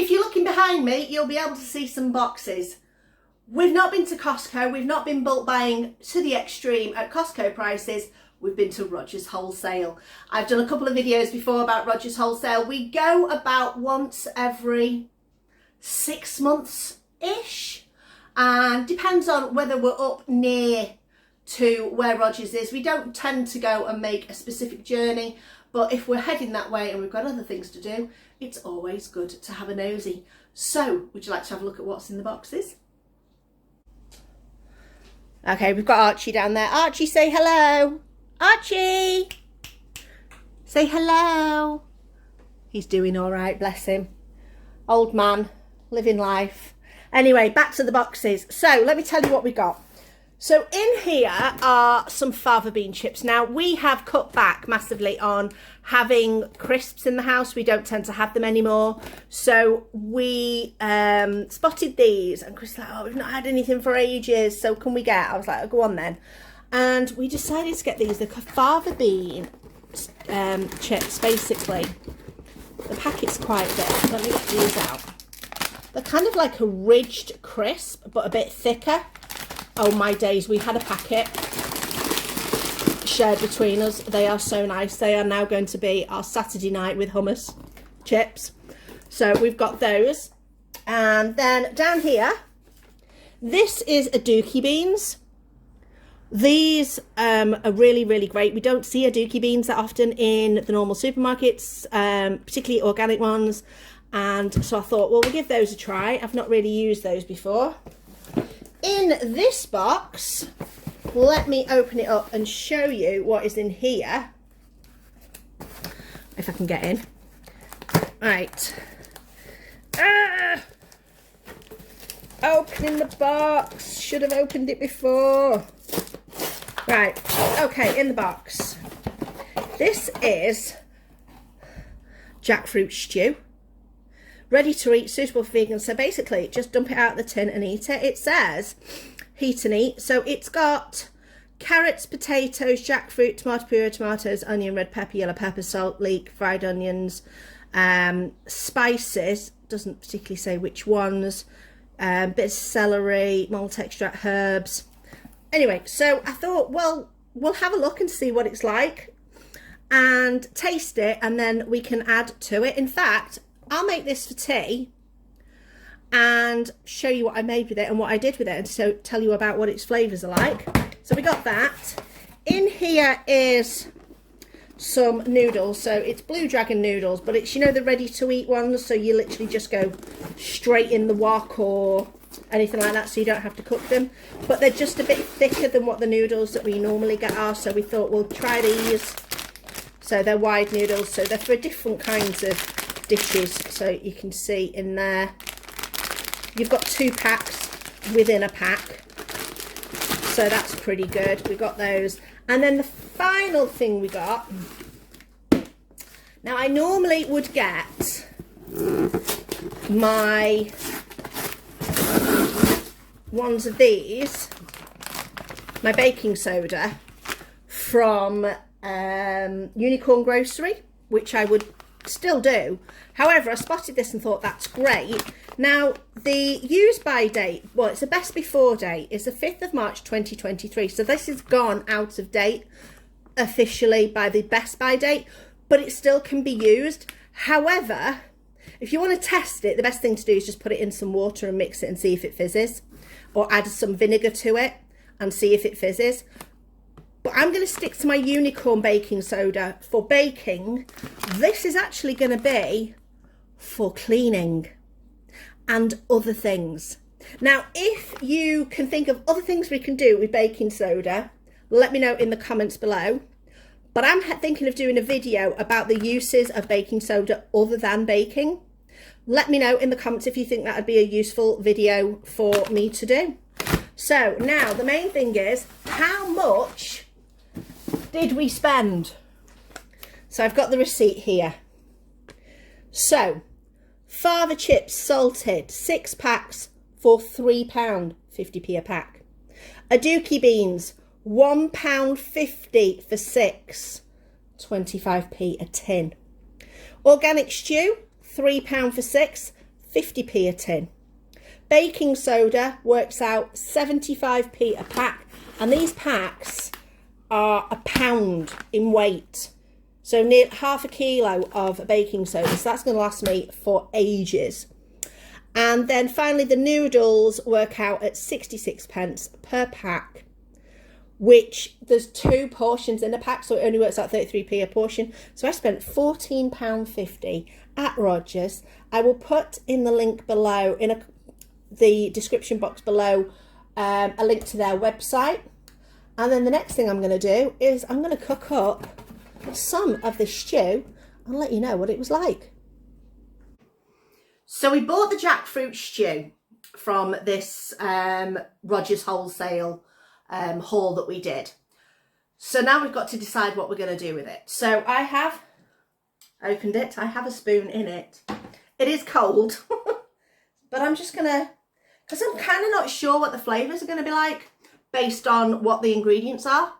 if you're looking behind me, you'll be able to see some boxes. We've not been to Costco. We've not been bulk buying to the extreme at Costco prices. We've been to Rogers Wholesale. I've done a couple of videos before about Rogers Wholesale. We go about once every 6 months-ish. And depends on whether we're up near to where Rogers is. We don't tend to go and make a specific journey. But if we're heading that way and we've got other things to do, it's always good to have a nosy. So, would you like to have a look at what's in the boxes? Okay, we've got Archie down there. Archie, say hello. Archie! Say hello. He's doing all right, bless him. Old man, living life. Anyway, back to the boxes. So, let me tell you what we got. So in here are some fava bean chips. Now we have cut back massively on having crisps in the house. We don't tend to have them anymore. So we spotted these and Chris was like, oh, we've not had anything for ages. So can we get? I was like, oh, go on then. And we decided to get these, the fava bean chips basically. The packet's quite big. Let me get these out. They're kind of like a ridged crisp, but a bit thicker. Oh my days, we had a packet shared between us. They are so nice. They are now going to be our Saturday night with hummus chips. So we've got those. And then down here, this is Aduki beans. These are really, really great. We don't see Aduki beans that often in the normal supermarkets, particularly organic ones. And so I thought, well, we'll give those a try. I've not really used those before. In this box, let me open it up and show you what is in here. If I can get in. Right. Opening the box. Should have opened it before. Right. Okay, in the box. This is jackfruit stew. Ready to eat, suitable for vegans. So basically, just dump it out of the tin and eat it. It says heat and eat. So it's got carrots, potatoes, jackfruit, tomato puree, tomatoes, onion, red pepper, yellow pepper, salt, leek, fried onions, spices. Doesn't particularly say which ones. Bits of celery, malt extract, herbs. Anyway, so I thought, well, we'll have a look and see what it's like and taste it, and then we can add to it. In fact, I'll make this for tea and show you what I made with it and what I did with it, and so tell you about what its flavours are like. So we got that. In here is some noodles. So it's Blue Dragon noodles, but it's, you know, the ready to eat ones. So you literally just go straight in the wok or anything like that, so you don't have to cook them. But they're just a bit thicker than what the noodles that we normally get are. So we thought we'll try these. So they're wide noodles. So they're for different kinds of dishes. So you can see in there you've got 2 packs within a pack, so that's pretty good. We got those. And then the final thing we got, now I normally would get my ones of these, my baking soda from Unicorn Grocery, which I would still do. However, I spotted this and thought that's great. Now the use by date, well, it's the best before date, is the 5th of March 2023. So this is gone out of date officially by the best by date, but it still can be used. However, if you want to test it, the best thing to do is just put it in some water and mix it and see if it fizzes, or add some vinegar to it and see if it fizzes. But I'm going to stick to my Unicorn baking soda for baking. This is actually going to be for cleaning and other things. Now, if you can think of other things we can do with baking soda, let me know in the comments below. But I'm thinking of doing a video about the uses of baking soda other than baking. Let me know in the comments if you think that would be a useful video for me to do. So now the main thing is, how much did we spend? So I've got the receipt here. So fava chips salted, 6 packs for £3, 50p a pack. Aduki beans, £1.50 for 6, 25p a tin. Organic stew, £3 for 6, 50p a tin. Baking soda works out 75p a pack, and these packs are £1 in weight. So near half a kilo of baking soda. So that's going to last me for ages. And then finally the noodles work out at 66p per pack, which there's 2 portions in a pack, so it only works out 33p a portion. So I spent £14.50 at Rogers. I will put in the link below, in the description box below, a link to their website. And then the next thing I'm going to do is I'm going to cook up some of this stew and let you know what it was like. So we bought the jackfruit stew from this Rogers Wholesale haul that we did. So now we've got to decide what we're going to do with it. So I have opened it. I have a spoon in it. It is cold, but I'm just going to, because I'm kind of not sure what the flavours are going to be like based on what the ingredients are.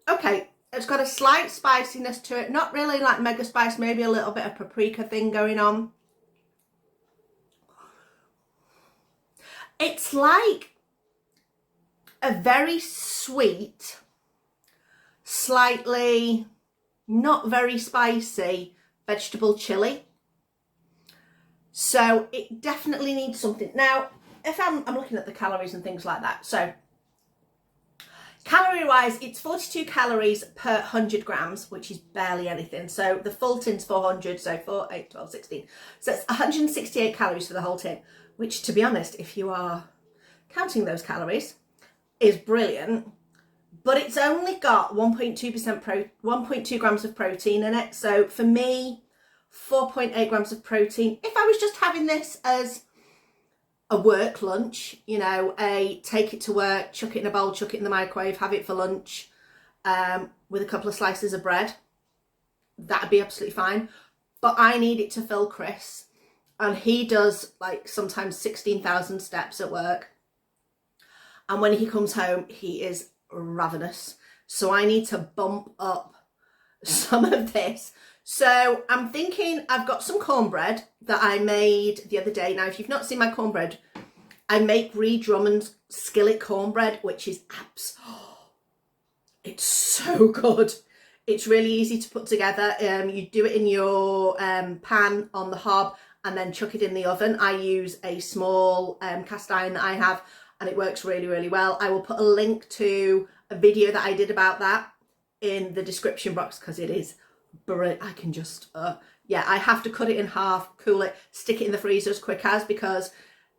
Okay, it's got a slight spiciness to it. Not really like mega spice, maybe a little bit of paprika thing going on. It's like a very sweet, slightly not very spicy vegetable chili. So it definitely needs something. Now, if I'm looking at the calories and things like that. So calorie wise, it's 42 calories per 100 grams, which is barely anything. So the full tin's 400, so 4, 8, 12, 16. So it's 168 calories for the whole tin, which, to be honest, if you are counting those calories, is brilliant. But it's only got 1.2 grams of protein in it. So for me, 4.8 grams of protein. If I was just having this as a work lunch, you know, take it to work, chuck it in a bowl, chuck it in the microwave, have it for lunch with a couple of slices of bread, that'd be absolutely fine. But I need it to fill Chris, and he does like sometimes 16,000 steps at work. And when he comes home, he is ravenous. So I need to bump up some of this. So I'm thinking I've got some cornbread that I made the other day. Now, if you've not seen my cornbread, I make Reed Drummond's skillet cornbread, which is it's so good. It's really easy to put together. You do it in your pan on the hob and then chuck it in the oven. I use a small cast iron that I have, and it works really, really well. I will put a link to a video that I did about that in the description box, because it is brilliant. I can just, yeah, I have to cut it in half, cool it, stick it in the freezer as quick as, because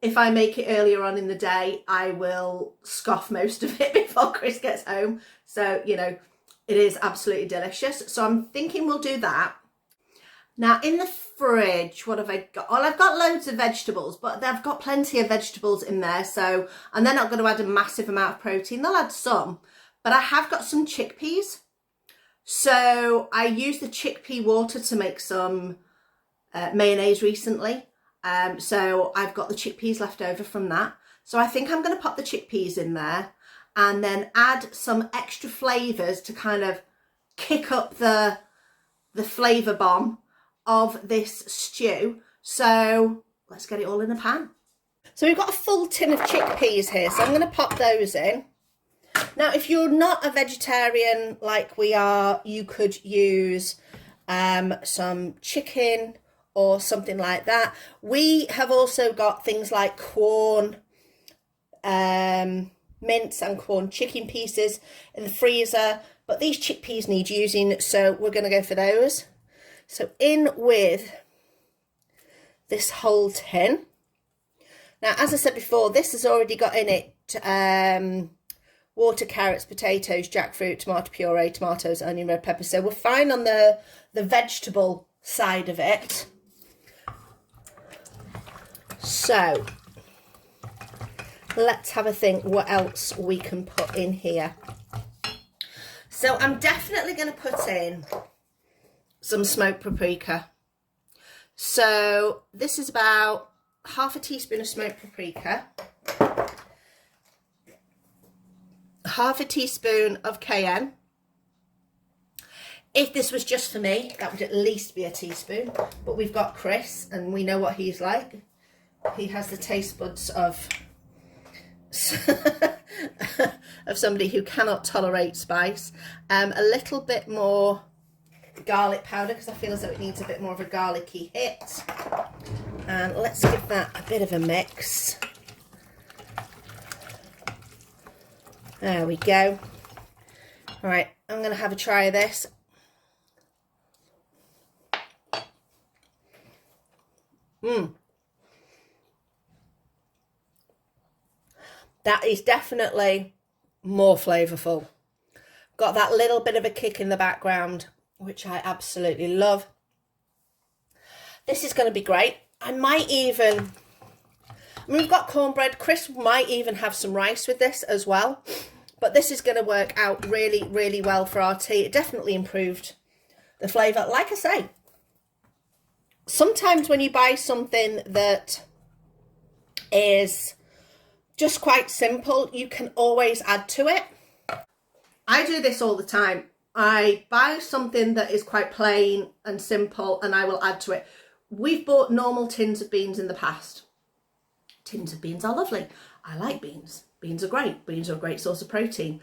if I make it earlier on in the day, I will scoff most of it before Chris gets home. So, you know, it is absolutely delicious. So I'm thinking we'll do that. Now in the fridge, what have I got? Well, I've got loads of vegetables, but I've got plenty of vegetables in there. So, and they're not going to add a massive amount of protein. They'll add some, but I have got some chickpeas. So I used the chickpea water to make some mayonnaise recently. So I've got the chickpeas left over from that. So I think I'm going to pop the chickpeas in there and then add some extra flavours to kind of kick up the flavour bomb of this stew. So let's get it all in a pan. So we've got a full tin of chickpeas here, so I'm going to pop those in. Now, if you're not a vegetarian like we are, you could use some chicken or something like that. We have also got things like corn mince and corn chicken pieces in the freezer, but these chickpeas need using, so we're going to go for those. So in with this whole tin. Now, as I said before, this has already got in it water, carrots, potatoes, jackfruit, tomato puree, tomatoes, onion, red pepper. So we're fine on the vegetable side of it. So let's have a think what else we can put in here. So I'm definitely going to put in some smoked paprika. So this is about half a teaspoon of smoked paprika, half a teaspoon of cayenne. If this was just for me, that would at least be a teaspoon. But we've got Chris, and we know what he's like. He has the taste buds of of somebody who cannot tolerate spice. A little bit more garlic powder, because I feel as though it needs a bit more of a garlicky hit. And let's give that a bit of a mix. There we go. All right, I'm going to have a try of this. That is definitely more flavourful. Got that little bit of a kick in the background, which I absolutely love. This is going to be great. I might even, we've got cornbread. Chris might even have some rice with this as well. But this is going to work out really, really well for our tea. It definitely improved the flavour. Like I say, sometimes when you buy something that is just quite simple, you can always add to it. I do this all the time. I buy something that is quite plain and simple and I will add to it. We've bought normal tins of beans in the past. Tins of beans are lovely. I like beans. Beans are great. Beans are a great source of protein.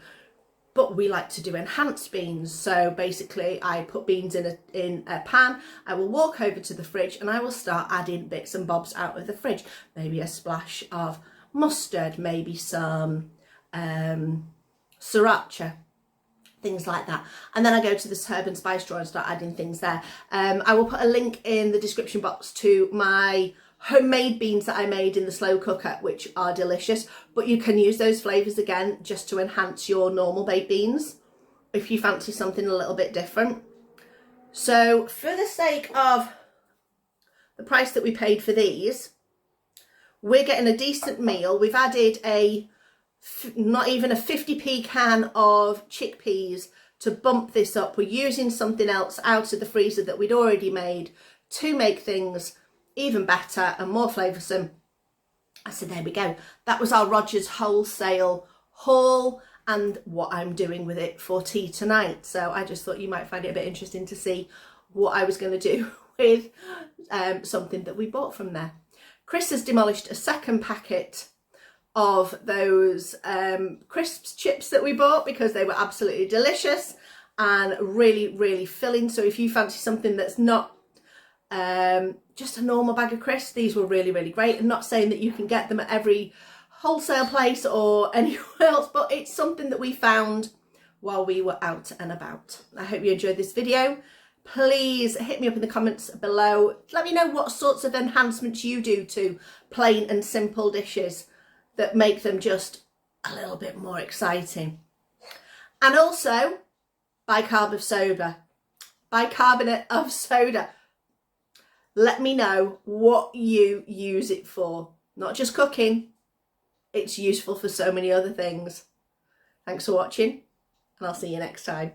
But we like to do enhanced beans. So basically I put beans in a pan. I will walk over to the fridge and I will start adding bits and bobs out of the fridge. Maybe a splash of mustard, maybe some sriracha, things like that. And then I go to this herb and spice drawer and start adding things there. I will put a link in the description box to my homemade beans that I made in the slow cooker, which are delicious, but you can use those flavours again just to enhance your normal baked beans if you fancy something a little bit different. So for the sake of the price that we paid for these, we're getting a decent meal. We've added not even a 50p can of chickpeas to bump this up. We're using something else out of the freezer that we'd already made to make things even better and more flavoursome. I said, there we go. That was our Rogers Wholesale haul and what I'm doing with it for tea tonight. So I just thought you might find it a bit interesting to see what I was going to do with something that we bought from there. Chris has demolished a second packet of those crisps chips that we bought because they were absolutely delicious and really, really filling. So if you fancy something that's not just a normal bag of crisps, these were really, really great. I'm not saying that you can get them at every wholesale place or anywhere else, but it's something that we found while we were out and about. I hope you enjoyed this video. Please hit me up in the comments below. Let me know what sorts of enhancements you do to plain and simple dishes that make them just a little bit more exciting. And also, bicarbonate of soda. Bicarbonate of soda. Let me know what you use it for. Not just cooking. It's useful for so many other things. Thanks for watching, and I'll see you next time.